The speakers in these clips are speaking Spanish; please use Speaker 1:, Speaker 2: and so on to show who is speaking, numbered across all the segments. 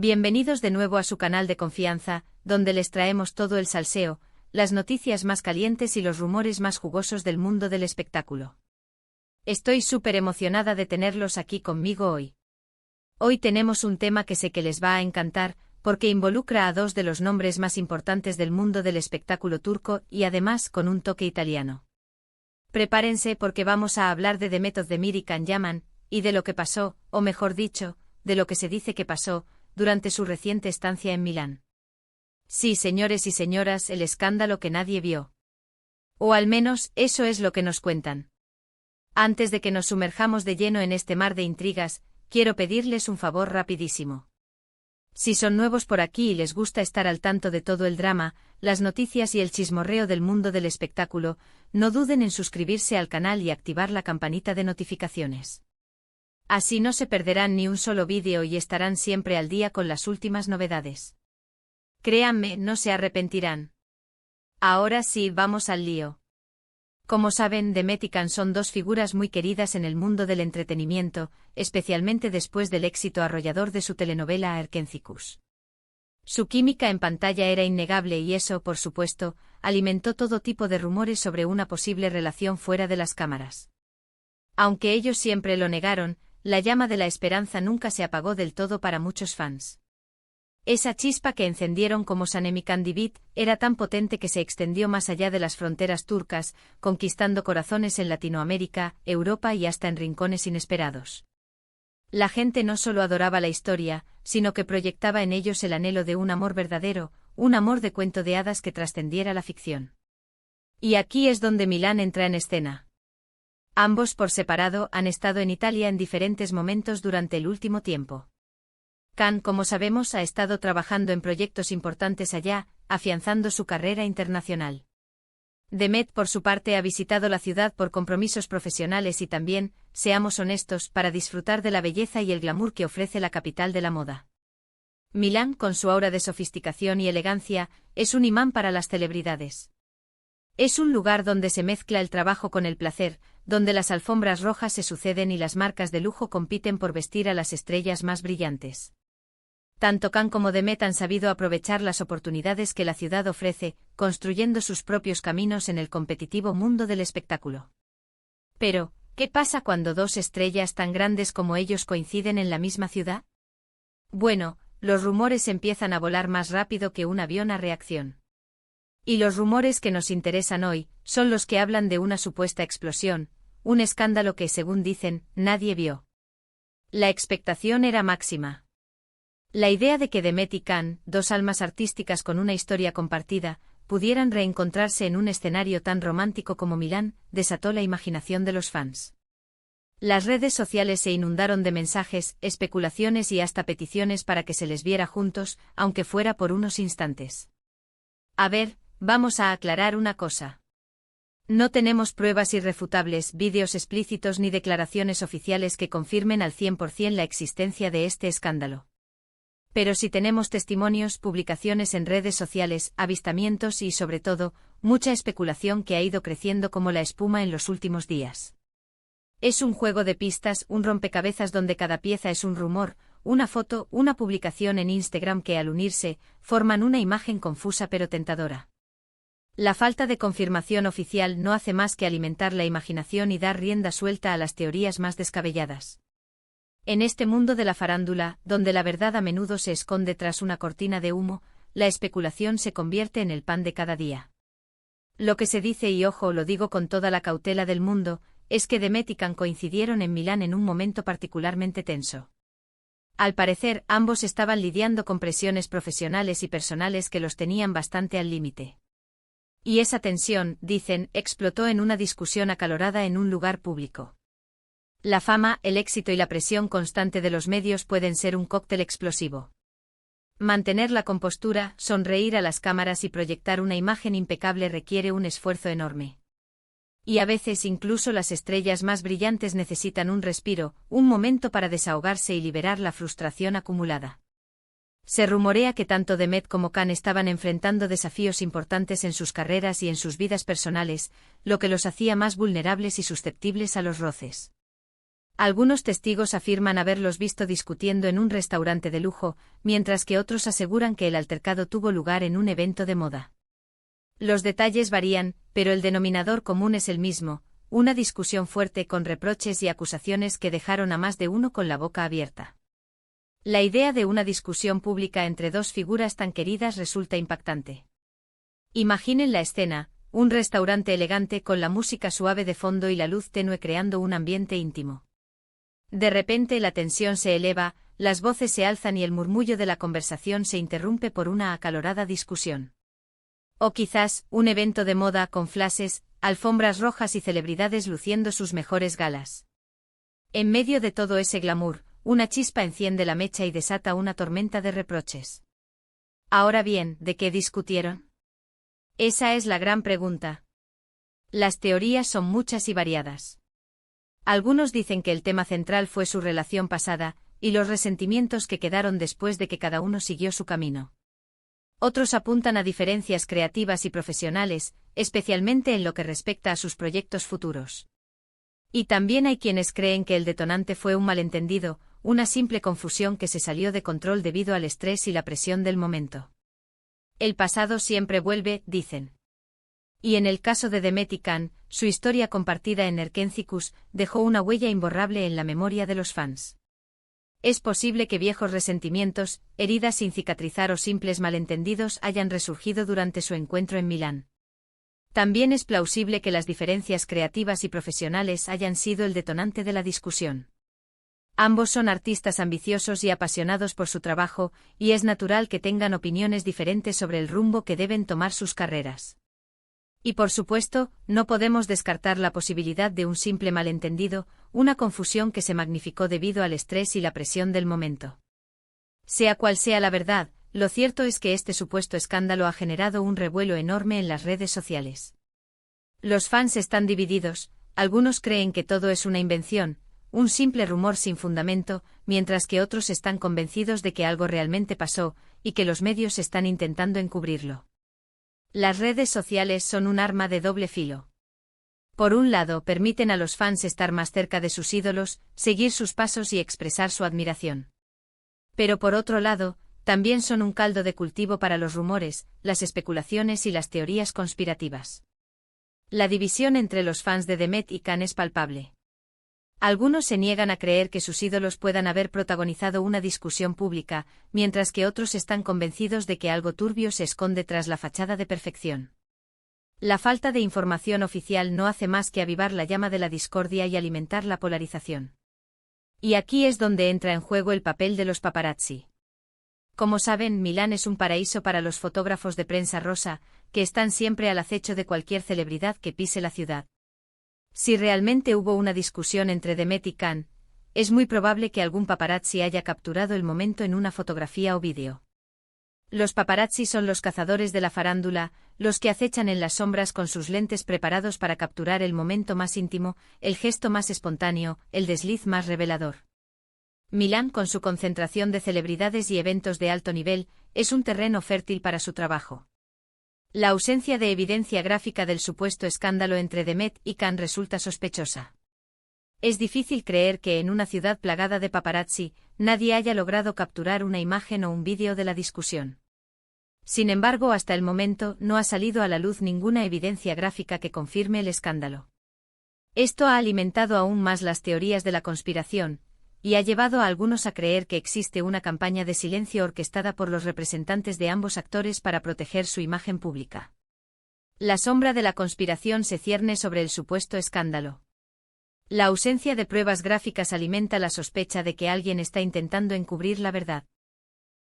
Speaker 1: Bienvenidos de nuevo a su canal de confianza, donde les traemos todo el salseo, las noticias más calientes y los rumores más jugosos del mundo del espectáculo. Estoy súper emocionada de tenerlos aquí conmigo hoy. Hoy tenemos un tema que sé que les va a encantar, porque involucra a dos de los nombres más importantes del mundo del espectáculo turco y además con un toque italiano. Prepárense porque vamos a hablar de Demet Özdemir y Can Yaman, y de lo que pasó, o mejor dicho, de lo que se dice que pasó, durante su reciente estancia en Milán. Sí, señores y señoras, el escándalo que nadie vio. O al menos, eso es lo que nos cuentan. Antes de que nos sumerjamos de lleno en este mar de intrigas, quiero pedirles un favor rapidísimo. Si son nuevos por aquí y les gusta estar al tanto de todo el drama, las noticias y el chismorreo del mundo del espectáculo, no duden en suscribirse al canal y activar la campanita de notificaciones. Así no se perderán ni un solo vídeo y estarán siempre al día con las últimas novedades. Créanme, no se arrepentirán. Ahora sí, vamos al lío. Como saben, Demet y Can son dos figuras muy queridas en el mundo del entretenimiento, especialmente después del éxito arrollador de su telenovela Erkencikus. Su química en pantalla era innegable y eso, por supuesto, alimentó todo tipo de rumores sobre una posible relación fuera de las cámaras. Aunque ellos siempre lo negaron, la llama de la esperanza nunca se apagó del todo para muchos fans. Esa chispa que encendieron como Sanem y Can Divit era tan potente que se extendió más allá de las fronteras turcas, conquistando corazones en Latinoamérica, Europa y hasta en rincones inesperados. La gente no solo adoraba la historia, sino que proyectaba en ellos el anhelo de un amor verdadero, un amor de cuento de hadas que trascendiera la ficción. Y aquí es donde Milán entra en escena. Ambos por separado han estado en Italia en diferentes momentos durante el último tiempo. Can, como sabemos, ha estado trabajando en proyectos importantes allá, afianzando su carrera internacional. Demet, por su parte, ha visitado la ciudad por compromisos profesionales y también, seamos honestos, para disfrutar de la belleza y el glamour que ofrece la capital de la moda. Milán, con su aura de sofisticación y elegancia, es un imán para las celebridades. Es un lugar donde se mezcla el trabajo con el placer, donde las alfombras rojas se suceden y las marcas de lujo compiten por vestir a las estrellas más brillantes. Tanto Can como Demet han sabido aprovechar las oportunidades que la ciudad ofrece, construyendo sus propios caminos en el competitivo mundo del espectáculo. Pero, ¿qué pasa cuando dos estrellas tan grandes como ellos coinciden en la misma ciudad? Bueno, los rumores empiezan a volar más rápido que un avión a reacción. Y los rumores que nos interesan hoy son los que hablan de una supuesta explosión, un escándalo que, según dicen, nadie vio. La expectación era máxima. La idea de que Demet y Can, dos almas artísticas con una historia compartida, pudieran reencontrarse en un escenario tan romántico como Milán, desató la imaginación de los fans. Las redes sociales se inundaron de mensajes, especulaciones y hasta peticiones para que se les viera juntos, aunque fuera por unos instantes. A ver, vamos a aclarar una cosa. No tenemos pruebas irrefutables, vídeos explícitos ni declaraciones oficiales que confirmen al 100% la existencia de este escándalo. Pero sí tenemos testimonios, publicaciones en redes sociales, avistamientos y, sobre todo, mucha especulación que ha ido creciendo como la espuma en los últimos días. Es un juego de pistas, un rompecabezas donde cada pieza es un rumor, una foto, una publicación en Instagram que al unirse, forman una imagen confusa pero tentadora. La falta de confirmación oficial no hace más que alimentar la imaginación y dar rienda suelta a las teorías más descabelladas. En este mundo de la farándula, donde la verdad a menudo se esconde tras una cortina de humo, la especulación se convierte en el pan de cada día. Lo que se dice, y ojo, lo digo con toda la cautela del mundo, es que Demet y Can coincidieron en Milán en un momento particularmente tenso. Al parecer, ambos estaban lidiando con presiones profesionales y personales que los tenían bastante al límite. Y esa tensión, dicen, explotó en una discusión acalorada en un lugar público. La fama, el éxito y la presión constante de los medios pueden ser un cóctel explosivo. Mantener la compostura, sonreír a las cámaras y proyectar una imagen impecable requiere un esfuerzo enorme. Y a veces incluso las estrellas más brillantes necesitan un respiro, un momento para desahogarse y liberar la frustración acumulada. Se rumorea que tanto Demet como Can estaban enfrentando desafíos importantes en sus carreras y en sus vidas personales, lo que los hacía más vulnerables y susceptibles a los roces. Algunos testigos afirman haberlos visto discutiendo en un restaurante de lujo, mientras que otros aseguran que el altercado tuvo lugar en un evento de moda. Los detalles varían, pero el denominador común es el mismo, una discusión fuerte con reproches y acusaciones que dejaron a más de uno con la boca abierta. La idea de una discusión pública entre dos figuras tan queridas resulta impactante. Imaginen la escena, un restaurante elegante con la música suave de fondo y la luz tenue creando un ambiente íntimo. De repente la tensión se eleva, las voces se alzan y el murmullo de la conversación se interrumpe por una acalorada discusión. O quizás, un evento de moda con flashes, alfombras rojas y celebridades luciendo sus mejores galas. En medio de todo ese glamour, una chispa enciende la mecha y desata una tormenta de reproches. Ahora bien, ¿de qué discutieron? Esa es la gran pregunta. Las teorías son muchas y variadas. Algunos dicen que el tema central fue su relación pasada, y los resentimientos que quedaron después de que cada uno siguió su camino. Otros apuntan a diferencias creativas y profesionales, especialmente en lo que respecta a sus proyectos futuros. Y también hay quienes creen que el detonante fue un malentendido, una simple confusión que se salió de control debido al estrés y la presión del momento. El pasado siempre vuelve, dicen. Y en el caso de Demet y Can, su historia compartida en Erkenciskus dejó una huella imborrable en la memoria de los fans. Es posible que viejos resentimientos, heridas sin cicatrizar o simples malentendidos hayan resurgido durante su encuentro en Milán. También es plausible que las diferencias creativas y profesionales hayan sido el detonante de la discusión. Ambos son artistas ambiciosos y apasionados por su trabajo, y es natural que tengan opiniones diferentes sobre el rumbo que deben tomar sus carreras. Y por supuesto, no podemos descartar la posibilidad de un simple malentendido, una confusión que se magnificó debido al estrés y la presión del momento. Sea cual sea la verdad, lo cierto es que este supuesto escándalo ha generado un revuelo enorme en las redes sociales. Los fans están divididos, algunos creen que todo es una invención, un simple rumor sin fundamento, mientras que otros están convencidos de que algo realmente pasó, y que los medios están intentando encubrirlo. Las redes sociales son un arma de doble filo. Por un lado, permiten a los fans estar más cerca de sus ídolos, seguir sus pasos y expresar su admiración. Pero por otro lado, también son un caldo de cultivo para los rumores, las especulaciones y las teorías conspirativas. La división entre los fans de Demet y Can es palpable. Algunos se niegan a creer que sus ídolos puedan haber protagonizado una discusión pública, mientras que otros están convencidos de que algo turbio se esconde tras la fachada de perfección. La falta de información oficial no hace más que avivar la llama de la discordia y alimentar la polarización. Y aquí es donde entra en juego el papel de los paparazzi. Como saben, Milán es un paraíso para los fotógrafos de prensa rosa, que están siempre al acecho de cualquier celebridad que pise la ciudad. Si realmente hubo una discusión entre Demet y Can, es muy probable que algún paparazzi haya capturado el momento en una fotografía o vídeo. Los paparazzi son los cazadores de la farándula, los que acechan en las sombras con sus lentes preparados para capturar el momento más íntimo, el gesto más espontáneo, el desliz más revelador. Milán, con su concentración de celebridades y eventos de alto nivel, es un terreno fértil para su trabajo. La ausencia de evidencia gráfica del supuesto escándalo entre Demet y Can resulta sospechosa. Es difícil creer que en una ciudad plagada de paparazzi, nadie haya logrado capturar una imagen o un vídeo de la discusión. Sin embargo, hasta el momento no ha salido a la luz ninguna evidencia gráfica que confirme el escándalo. Esto ha alimentado aún más las teorías de la conspiración, y ha llevado a algunos a creer que existe una campaña de silencio orquestada por los representantes de ambos actores para proteger su imagen pública. La sombra de la conspiración se cierne sobre el supuesto escándalo. La ausencia de pruebas gráficas alimenta la sospecha de que alguien está intentando encubrir la verdad.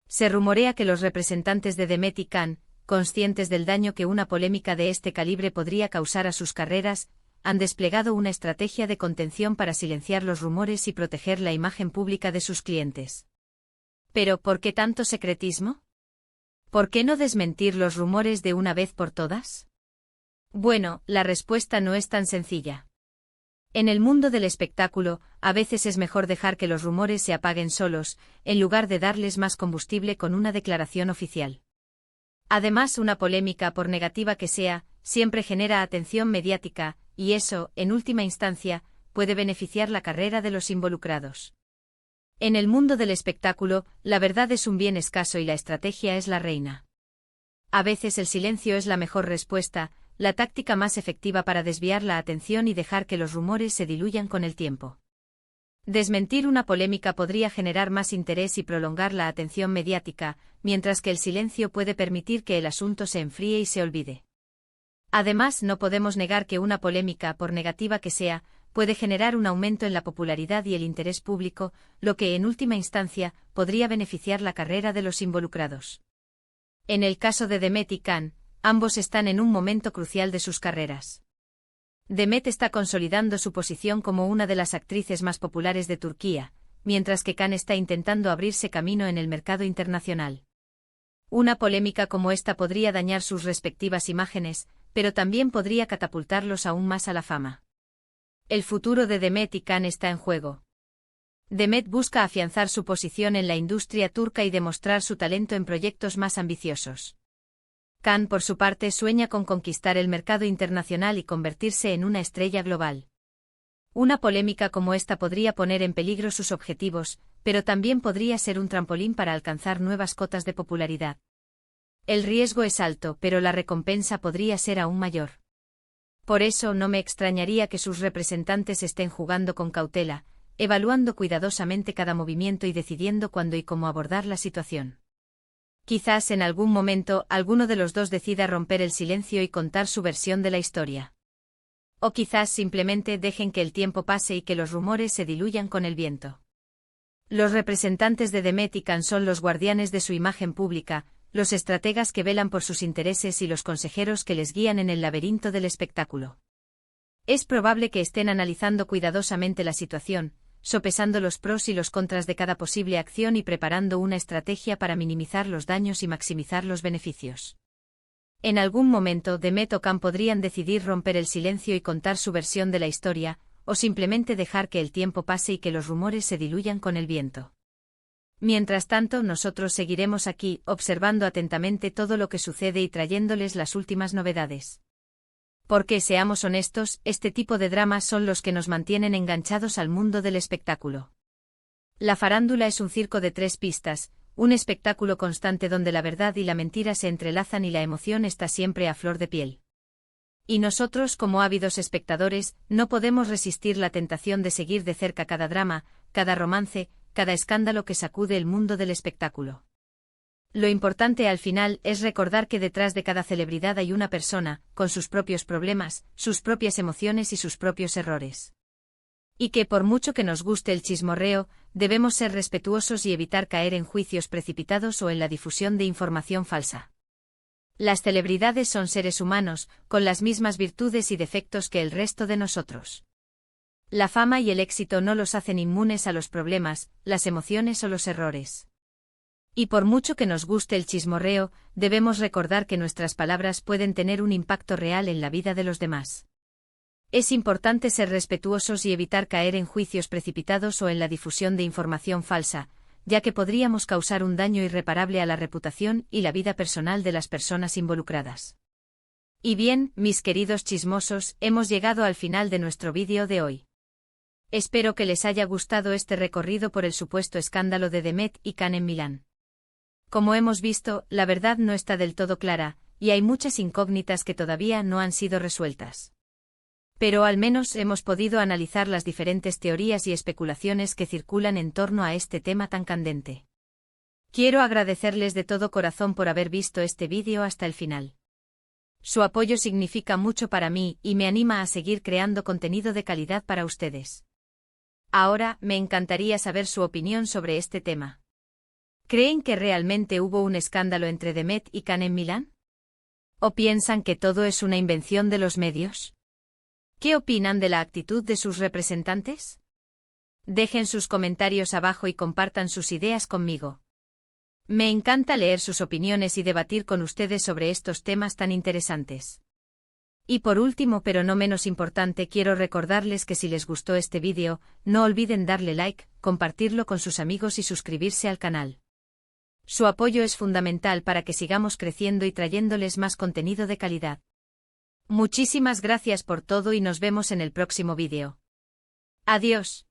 Speaker 1: Se rumorea que los representantes de Demet y Can, conscientes del daño que una polémica de este calibre podría causar a sus carreras, han desplegado una estrategia de contención para silenciar los rumores y proteger la imagen pública de sus clientes. ¿Pero por qué tanto secretismo? ¿Por qué no desmentir los rumores de una vez por todas? Bueno, la respuesta no es tan sencilla. En el mundo del espectáculo, a veces es mejor dejar que los rumores se apaguen solos, en lugar de darles más combustible con una declaración oficial. Además, una polémica, por negativa que sea, siempre genera atención mediática, y eso, en última instancia, puede beneficiar la carrera de los involucrados. En el mundo del espectáculo, la verdad es un bien escaso y la estrategia es la reina. A veces el silencio es la mejor respuesta, la táctica más efectiva para desviar la atención y dejar que los rumores se diluyan con el tiempo. Desmentir una polémica podría generar más interés y prolongar la atención mediática, mientras que el silencio puede permitir que el asunto se enfríe y se olvide. Además, no podemos negar que una polémica, por negativa que sea, puede generar un aumento en la popularidad y el interés público, lo que, en última instancia, podría beneficiar la carrera de los involucrados. En el caso de Demet y Can, ambos están en un momento crucial de sus carreras. Demet está consolidando su posición como una de las actrices más populares de Turquía, mientras que Can está intentando abrirse camino en el mercado internacional. Una polémica como esta podría dañar sus respectivas imágenes, pero también podría catapultarlos aún más a la fama. El futuro de Demet y Can está en juego. Demet busca afianzar su posición en la industria turca y demostrar su talento en proyectos más ambiciosos. Can, por su parte, sueña con conquistar el mercado internacional y convertirse en una estrella global. Una polémica como esta podría poner en peligro sus objetivos, pero también podría ser un trampolín para alcanzar nuevas cotas de popularidad. El riesgo es alto, pero la recompensa podría ser aún mayor. Por eso no me extrañaría que sus representantes estén jugando con cautela, evaluando cuidadosamente cada movimiento y decidiendo cuándo y cómo abordar la situación. Quizás en algún momento alguno de los dos decida romper el silencio y contar su versión de la historia. O quizás simplemente dejen que el tiempo pase y que los rumores se diluyan con el viento. Los representantes de Demet y Can son los guardianes de su imagen pública, los estrategas que velan por sus intereses y los consejeros que les guían en el laberinto del espectáculo. Es probable que estén analizando cuidadosamente la situación, sopesando los pros y los contras de cada posible acción y preparando una estrategia para minimizar los daños y maximizar los beneficios. En algún momento Demet o Can podrían decidir romper el silencio y contar su versión de la historia, o simplemente dejar que el tiempo pase y que los rumores se diluyan con el viento. Mientras tanto, nosotros seguiremos aquí, observando atentamente todo lo que sucede y trayéndoles las últimas novedades. Porque, seamos honestos, este tipo de dramas son los que nos mantienen enganchados al mundo del espectáculo. La farándula es un circo de 3 pistas, un espectáculo constante donde la verdad y la mentira se entrelazan y la emoción está siempre a flor de piel. Y nosotros, como ávidos espectadores, no podemos resistir la tentación de seguir de cerca cada drama, cada romance, cada escándalo que sacude el mundo del espectáculo. Lo importante al final es recordar que detrás de cada celebridad hay una persona, con sus propios problemas, sus propias emociones y sus propios errores. Y que por mucho que nos guste el chismorreo, debemos ser respetuosos y evitar caer en juicios precipitados o en la difusión de información falsa. Las celebridades son seres humanos, con las mismas virtudes y defectos que el resto de nosotros. La fama y el éxito no los hacen inmunes a los problemas, las emociones o los errores. Y por mucho que nos guste el chismorreo, debemos recordar que nuestras palabras pueden tener un impacto real en la vida de los demás. Es importante ser respetuosos y evitar caer en juicios precipitados o en la difusión de información falsa, ya que podríamos causar un daño irreparable a la reputación y la vida personal de las personas involucradas. Y bien, mis queridos chismosos, hemos llegado al final de nuestro vídeo de hoy. Espero que les haya gustado este recorrido por el supuesto escándalo de Demet y Can en Milán. Como hemos visto, la verdad no está del todo clara, y hay muchas incógnitas que todavía no han sido resueltas. Pero al menos hemos podido analizar las diferentes teorías y especulaciones que circulan en torno a este tema tan candente. Quiero agradecerles de todo corazón por haber visto este vídeo hasta el final. Su apoyo significa mucho para mí y me anima a seguir creando contenido de calidad para ustedes. Ahora, me encantaría saber su opinión sobre este tema. ¿Creen que realmente hubo un escándalo entre Demet y Can en Milán? ¿O piensan que todo es una invención de los medios? ¿Qué opinan de la actitud de sus representantes? Dejen sus comentarios abajo y compartan sus ideas conmigo. Me encanta leer sus opiniones y debatir con ustedes sobre estos temas tan interesantes. Y por último, pero no menos importante, quiero recordarles que si les gustó este vídeo, no olviden darle like, compartirlo con sus amigos y suscribirse al canal. Su apoyo es fundamental para que sigamos creciendo y trayéndoles más contenido de calidad. Muchísimas gracias por todo y nos vemos en el próximo vídeo. Adiós.